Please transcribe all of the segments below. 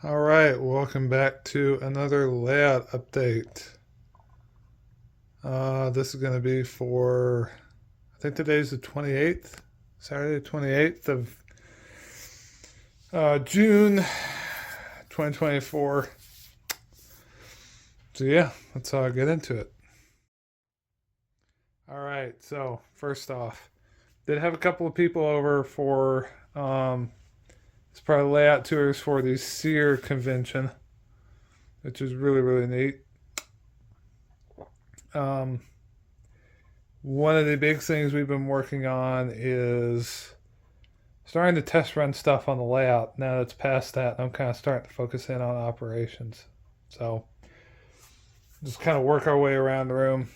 Alright, welcome back to another layout update. This is going to be for, I think today's the 28th, Saturday the 28th of June 2024. So yeah, let's get into it. Alright, so first off, did have a couple of people over for it's probably layout tours for the SEER convention, which is really, really neat. One of the big things we've been working on is starting to test run stuff on the layout. Now that's past that, I'm kind of starting to focus in on operations. So just kind of work our way around the room.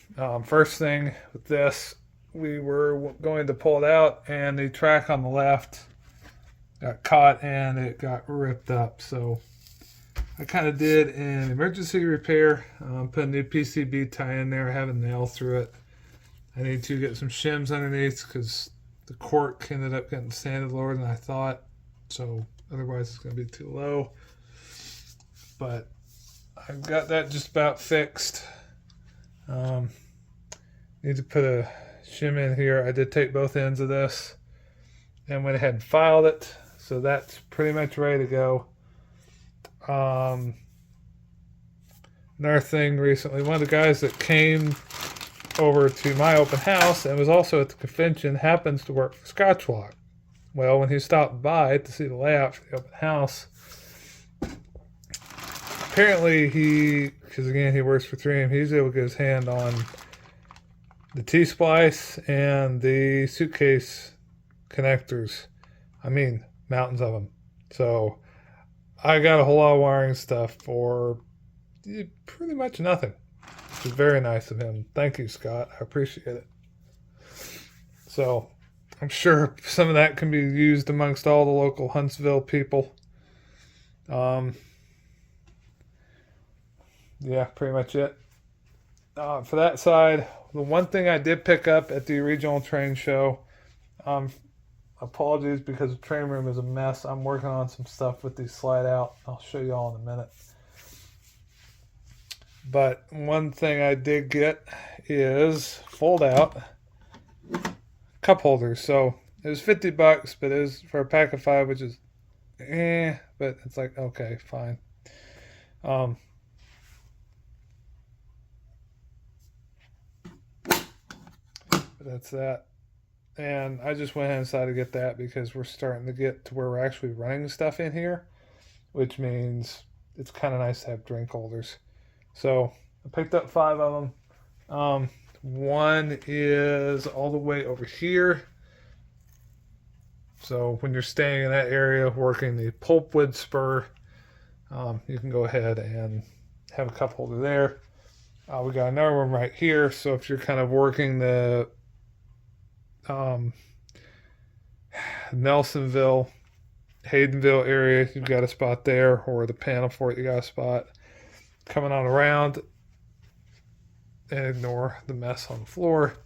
First thing with this, we were going to pull it out and the track on the left got caught and it got ripped up. So I kind of did an emergency repair, put a new PCB tie in there, have a nail through it. I need to get some shims underneath because the cork ended up getting sanded lower than I thought, so otherwise it's going to be too low. But I've got that just about fixed. Need to put a shim in here. I did take both ends of this and went ahead and filed it, so that's pretty much ready to go. Another thing recently, one of the guys that came over to my open house and was also at the convention happens to work for Scotchlock. Well, when he stopped by to see the layout for the open house, apparently because again he works for 3M, he's able to get his hand on the T-splice and the suitcase connectors. I mean, mountains of them. So I got a whole lot of wiring stuff for pretty much nothing, which is very nice of him. Thank you, Scott. I appreciate it. So I'm sure some of that can be used amongst all the local Huntsville people. Yeah, pretty much it. For that side, the one thing I did pick up at the regional train show, apologies because the train room is a mess. I'm working on some stuff with these slide out. I'll show you all in a minute. But one thing I did get is fold out cup holders. So it was $50, but it was for a pack of 5, which is but it's like, okay, fine. That's that. And I just went ahead and decided to get that because we're starting to get to where we're actually running stuff in here, which means it's kind of nice to have drink holders. So I picked up 5 of them. One is all the way over here. So when you're staying in that area working the pulpwood spur, you can go ahead and have a cup holder there. We got another one right here. So if you're kind of working the Nelsonville, Haydenville area, you've got a spot there, or the panel fort, you got a spot. Coming on around, and ignore the mess on the floor.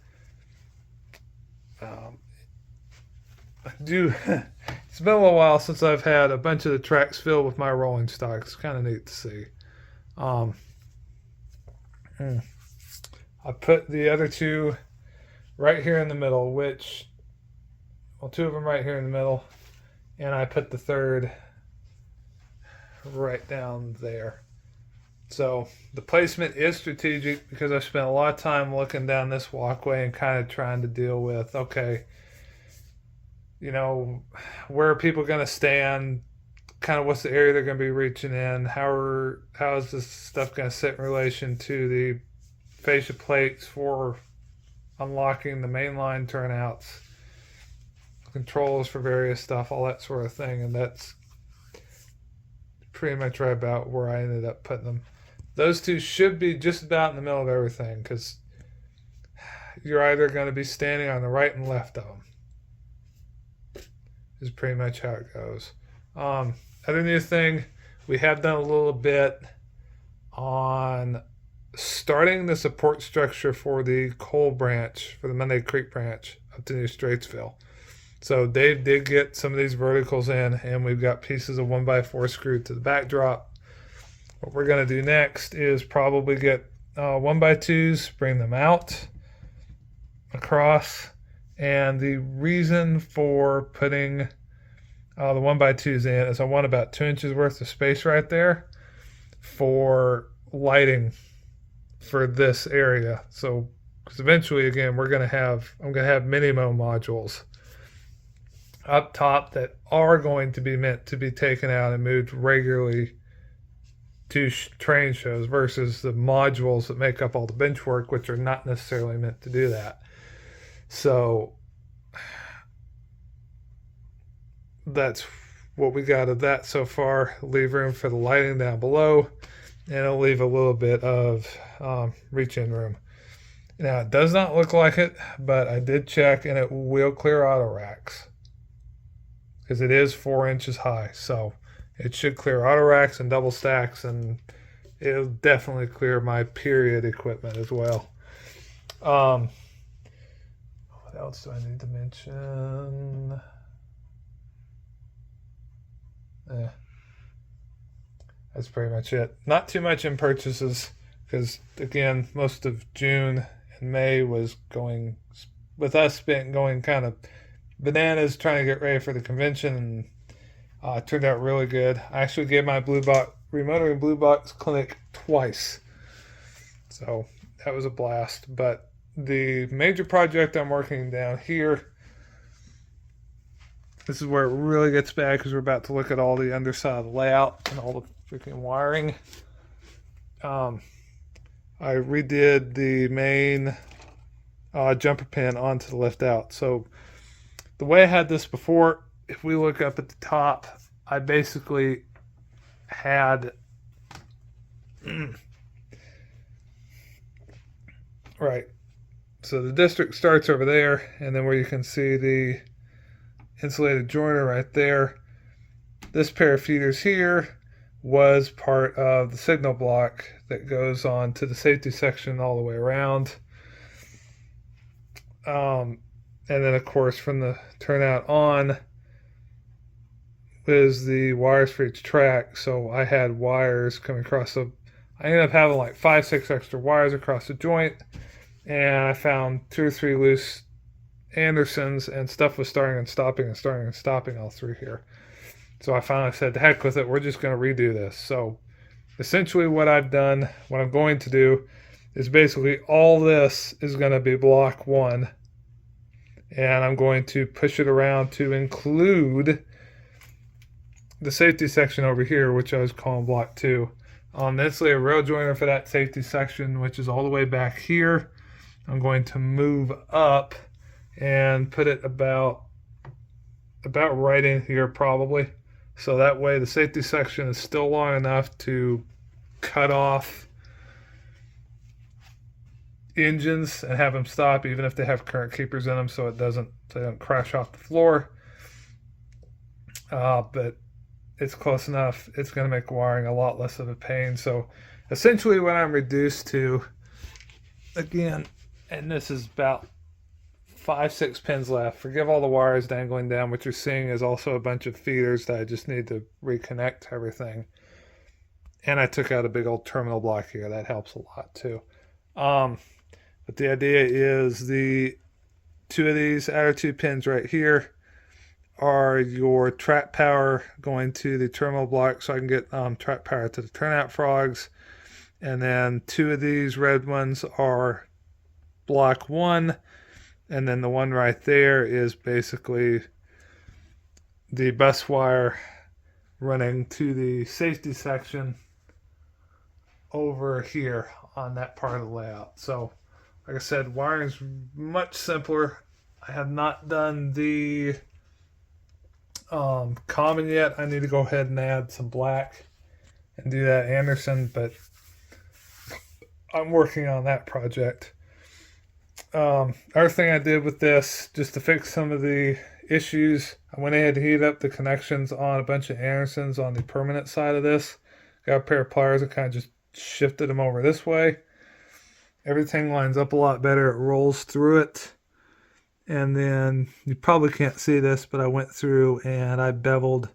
It's been a little while since I've had a bunch of the tracks filled with my rolling stock. It's kind of neat to see. I put the other 2 right here in the middle, which, well, 2 of them right here in the middle, and I put the 3rd right down there. So the placement is strategic because I spent a lot of time looking down this walkway and kind of trying to deal with, okay, you know, where are people going to stand? Kind of what's the area they're going to be reaching in? How is this stuff going to sit in relation to the fascia plates for unlocking the mainline turnouts, controls for various stuff, all that sort of thing. And that's pretty much right about where I ended up putting them. those two should be just about in the middle of everything, because you're either going to be standing on the right and left of them. Is pretty much how it goes. Other new thing, we have done a little bit on starting the support structure for the coal branch, for the Monday Creek branch up to New Straitsville. So Dave did get some of these verticals in, and we've got pieces of 1x4 screwed to the backdrop. What we're going to do next is probably get 1x2s, bring them out across. And the reason for putting the 1x2s in is I want about 2 inches worth of space right there for lighting for this area. So, because eventually, again, I'm going to have Minimo modules up top that are going to be meant to be taken out and moved regularly to train shows versus the modules that make up all the bench work, which are not necessarily meant to do that. So that's what we got of that so far. Leave room for the lighting down below, and it'll leave a little bit of reach-in room. Now, it does not look like it, but I did check, and it will clear auto racks because it is 4 inches high. So it should clear auto racks and double stacks, and it'll definitely clear my period equipment as well. What else do I need to mention? That's pretty much it. Not too much in purchases because, again, most of June and May was going, with us going kind of bananas trying to get ready for the convention, and it turned out really good. I actually gave my remotoring Blue Box clinic twice. So that was a blast. But the major project I'm working down here, this is where it really gets bad because we're about to look at all the underside of the layout and all the freaking wiring. I redid the main jumper pin onto the lift out. So the way I had this before, if we look up at the top, I basically had right. So the district starts over there, and then where you can see the insulated joiner right there. This pair of feeders here was part of the signal block that goes on to the safety section all the way around. And then, of course, from the turnout on is the wires for each track. So I had wires coming across. So I ended up having like 5-6 extra wires across the joint. And I found 2 or 3 loose Andersons, and stuff was starting and stopping all through here. So I finally said, to heck with it, we're just going to redo this. So essentially what I'm going to do is basically all this is going to be block 1. And I'm going to push it around to include the safety section over here, which I was calling block 2. That's a rail joiner for that safety section, which is all the way back here. I'm going to move up and put it about right in here probably. So that way the safety section is still long enough to cut off engines and have them stop even if they have current keepers in them, so they don't crash off the floor. But it's close enough. It's going to make wiring a lot less of a pain. So essentially what I'm reduced to, again, and this is about 5-6 pins left. Forgive all the wires dangling down. What you're seeing is also a bunch of feeders that I just need to reconnect to everything. And I took out a big old terminal block here. That helps a lot too. But the idea is the 2 of these outer 2 pins right here are your trap power going to the terminal block, so I can get trap power to the turnout frogs. And then 2 of these red ones are block 1. And then the one right there is basically the bus wire running to the safety section over here on that part of the layout. So, like I said, wiring is much simpler. I have not done the common yet. I need to go ahead and add some black and do that Anderson, but I'm working on that project. Other thing I did with this, just to fix some of the issues, I went ahead and heated up the connections on a bunch of Andersons on the permanent side of this. Got a pair of pliers and kind of just shifted them over this way. Everything lines up a lot better. It rolls through it. And then you probably can't see this, but I went through and I beveled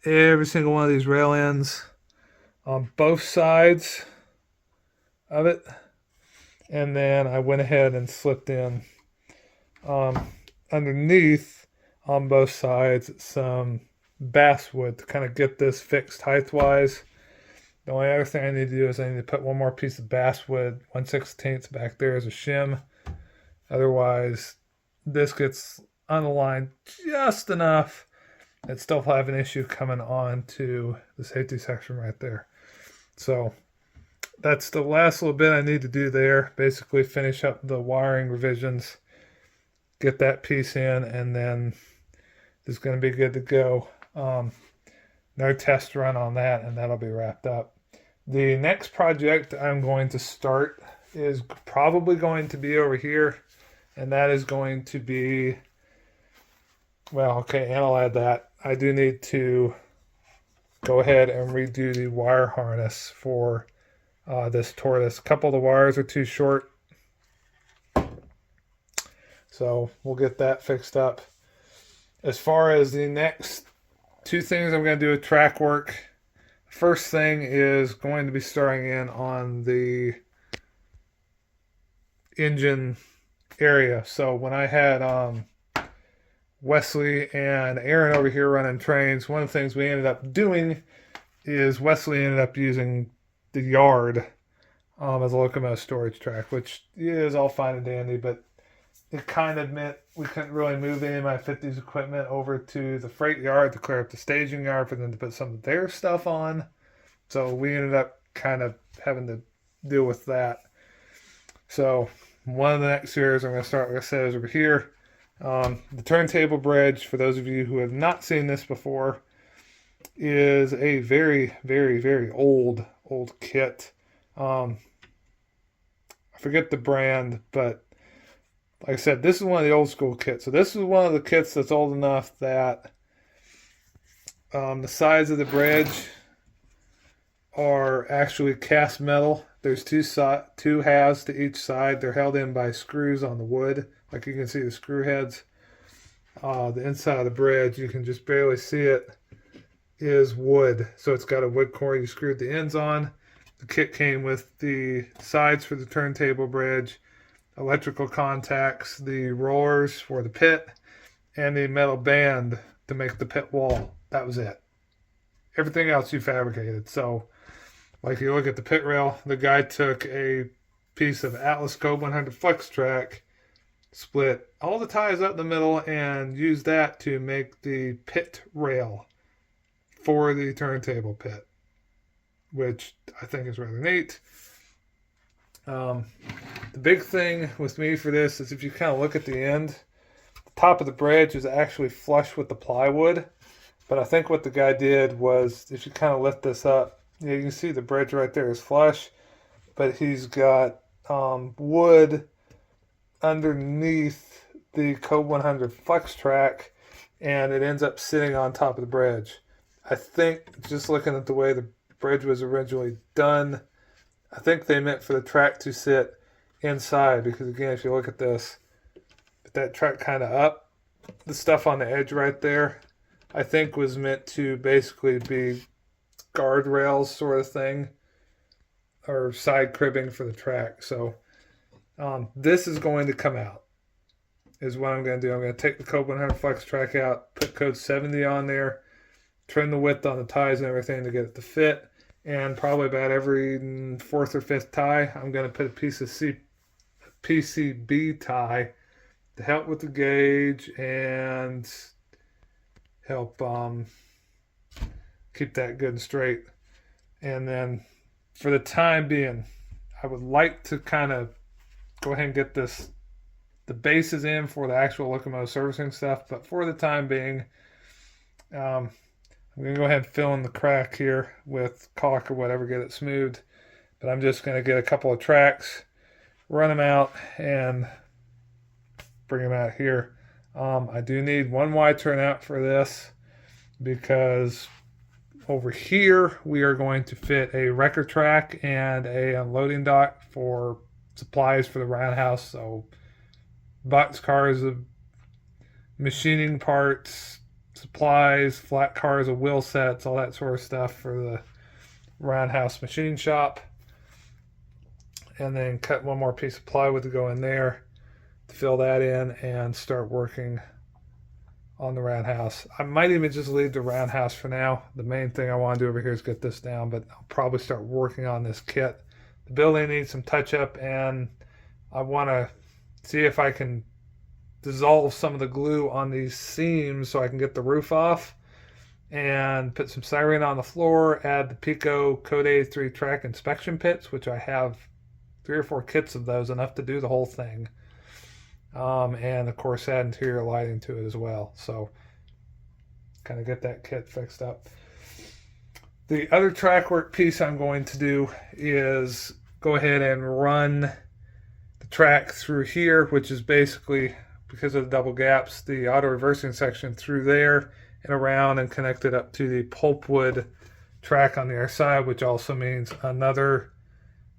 every single one of these rail ends on both sides of it. And then I went ahead and slipped in underneath on both sides some basswood to kind of get this fixed height wise. The only other thing I need to do is I need to put one more piece of basswood 1/16 back there as a shim. Otherwise, this gets unaligned just enough and still have an issue coming on to the safety section right there. So that's the last little bit I need to do there. Basically finish up the wiring revisions, get that piece in, and then it's going to be good to go. No test run on that, and that'll be wrapped up. The next project I'm going to start is probably going to be over here, and that is going to be, well, okay, and I'll add that. I do need to go ahead and redo the wire harness for this tortoise. A couple of the wires are too short, so we'll get that fixed up. As far as the next two things I'm going to do with track work, first thing is going to be starting in on the engine area. So when I had Wesley and Aaron over here running trains, one of the things we ended up doing is Wesley ended up using the yard as a locomotive storage track, which is all fine and dandy, but it kind of meant we couldn't really move any of my 50s equipment over to the freight yard to clear up the staging yard for them to put some of their stuff on. So we ended up kind of having to deal with that. So one of the next series I'm going to start, like I said, is over here. The turntable bridge, for those of you who have not seen this before, is a very, very, very old kit. I forget the brand, but like I said, this is one of the old school kits. So this is one of the kits that's old enough that the sides of the bridge are actually cast metal. There's two halves to each side. They're held in by screws on the wood. Like you can see the screw heads. The inside of the bridge, you can just barely see it, is wood. So it's got a wood core you screwed the ends on. The kit came with the sides for the turntable bridge, electrical contacts, the rollers for the pit, and the metal band to make the pit wall. That was it. Everything else you fabricated. So, like you look at the pit rail, the guy took a piece of Atlas Code 100 flex track, split all the ties up the middle, and used that to make the pit rail for the turntable pit, which I think is rather neat. The big thing with me for this is if you kind of look at the end, the top of the bridge is actually flush with the plywood. But I think what the guy did was, if you kind of lift this up, you can see the bridge right there is flush, but he's got wood underneath the Code 100 flex track, and it ends up sitting on top of the bridge. I think, just looking at the way the bridge was originally done, I think they meant for the track to sit inside, because again, if you look at this, with that track kind of up, the stuff on the edge right there, I think was meant to basically be guardrails sort of thing, or side cribbing for the track. So this is going to come out, is what I'm going to do. I'm going to take the Code 100 flex track out, put code 70 on there, trim the width on the ties and everything to get it to fit, and probably about every fourth or fifth tie, I'm going to put a piece of PCB tie to help with the gauge and help keep that good and straight. And then for the time being, I would like to kind of go ahead and get the bases in for the actual locomotive servicing stuff, but for the time being, I'm going to go ahead and fill in the crack here with caulk or whatever, get it smoothed. But I'm just going to get a couple of tracks, run them out, and bring them out here. I do need one wide turnout for this because over here we are going to fit a wrecker track and a unloading dock for supplies for the roundhouse. So box cars of machining parts, supplies, flat cars of wheel sets, all that sort of stuff for the roundhouse machine shop. And then cut one more piece of plywood to go in there to fill that in and start working on the roundhouse. I might even just leave the roundhouse for now. The main thing I want to do over here is get this down, but I'll probably start working on this kit. The building needs some touch up, and I want to see if I can dissolve some of the glue on these seams so I can get the roof off and put some styrene on the floor, add the Pico Code 83 track inspection pits, which I have 3 or 4 kits of those, enough to do the whole thing. And of course add interior lighting to it as well. So kind of get that kit fixed up. The other track work piece I'm going to do is go ahead and run the track through here, which is basically, because of the double gaps, the auto reversing section through there and around and connect it up to the pulpwood track on the other side, which also means another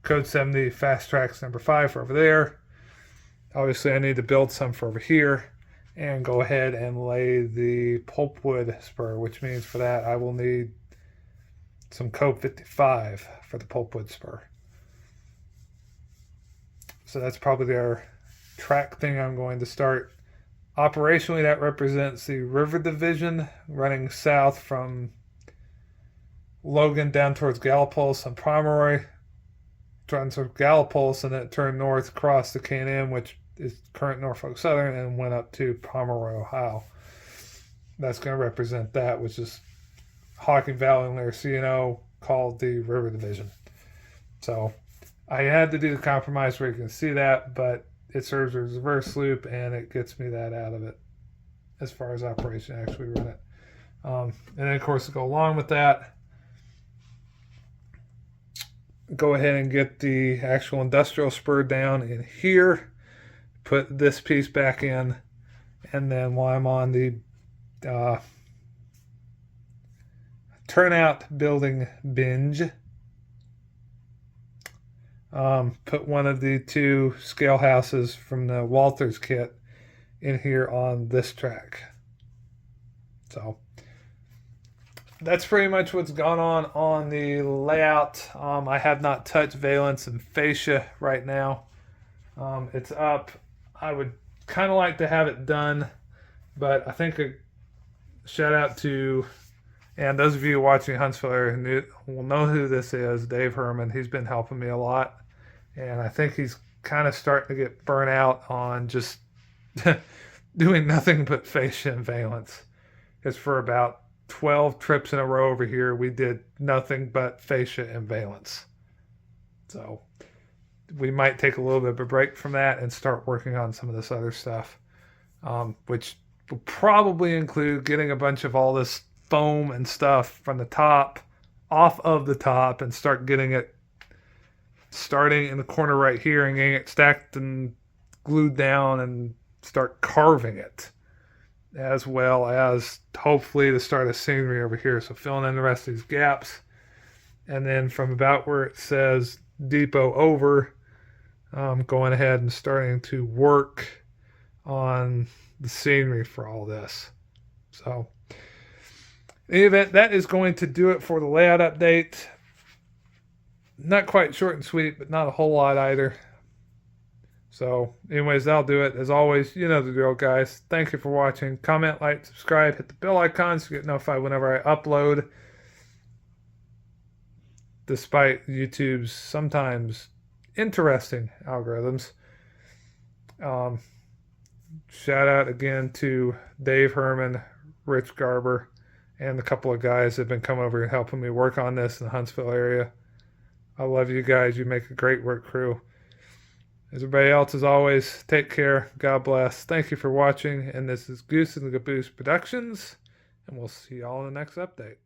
Code 70 Fast Tracks number 5 for over there. Obviously I need to build some for over here and go ahead and lay the pulpwood spur, which means for that I will need some Code 55 for the pulpwood spur. So that's probably our track thing I'm going to start. Operationally, that represents the river division running south from Logan down towards Gallipolis and Pomeroy, turn towards Gallipolis, and then turn north across the K&M, which is current Norfolk Southern, and went up to Pomeroy, Ohio. That's going to represent that, which is Hocking Valley and Lair C&O, called the river division. So I had to do the compromise where you can see that, but it serves as a reverse loop and it gets me that out of it as far as operation actually run it. And then of course to go along with that, go ahead and get the actual industrial spur down in here, put this piece back in, and then while I'm on the turnout building binge, put one of the 2 scale houses from the Walthers kit in here on this track. So that's pretty much what's gone on the layout. I have not touched valence and fascia right now. It's up. I would kind of like to have it done, but I think a shout out to, and those of you watching Huntsville area will know who this is, Dave Herman. He's been helping me a lot, and I think he's kind of starting to get burnt out on just doing nothing but fascia and valence. Because for about 12 trips in a row over here, we did nothing but fascia and valence. So we might take a little bit of a break from that and start working on some of this other stuff, which will probably include getting a bunch of all this foam and stuff from the top off of the top and start getting it starting in the corner right here and getting it stacked and glued down and start carving it, as well as hopefully to start a scenery over here. So filling in the rest of these gaps, and then from about where it says depot over, going ahead and starting to work on the scenery for all this. So in any event, that is going to do it for the layout update. Not quite short and sweet, but not a whole lot either. So anyways, that'll do it. As always, you know the drill, guys. Thank you for watching. Comment, like, subscribe, hit the bell icons to get notified whenever I upload, despite YouTube's sometimes interesting algorithms. Shout out again to Dave Herman, Rich Garber, and a couple of guys that have been coming over and helping me work on this in the Huntsville area. I love you guys. You make a great work crew. As everybody else, as always, take care. God bless. Thank you for watching. And this is Goose and the Caboose Productions. And we'll see y'all in the next update.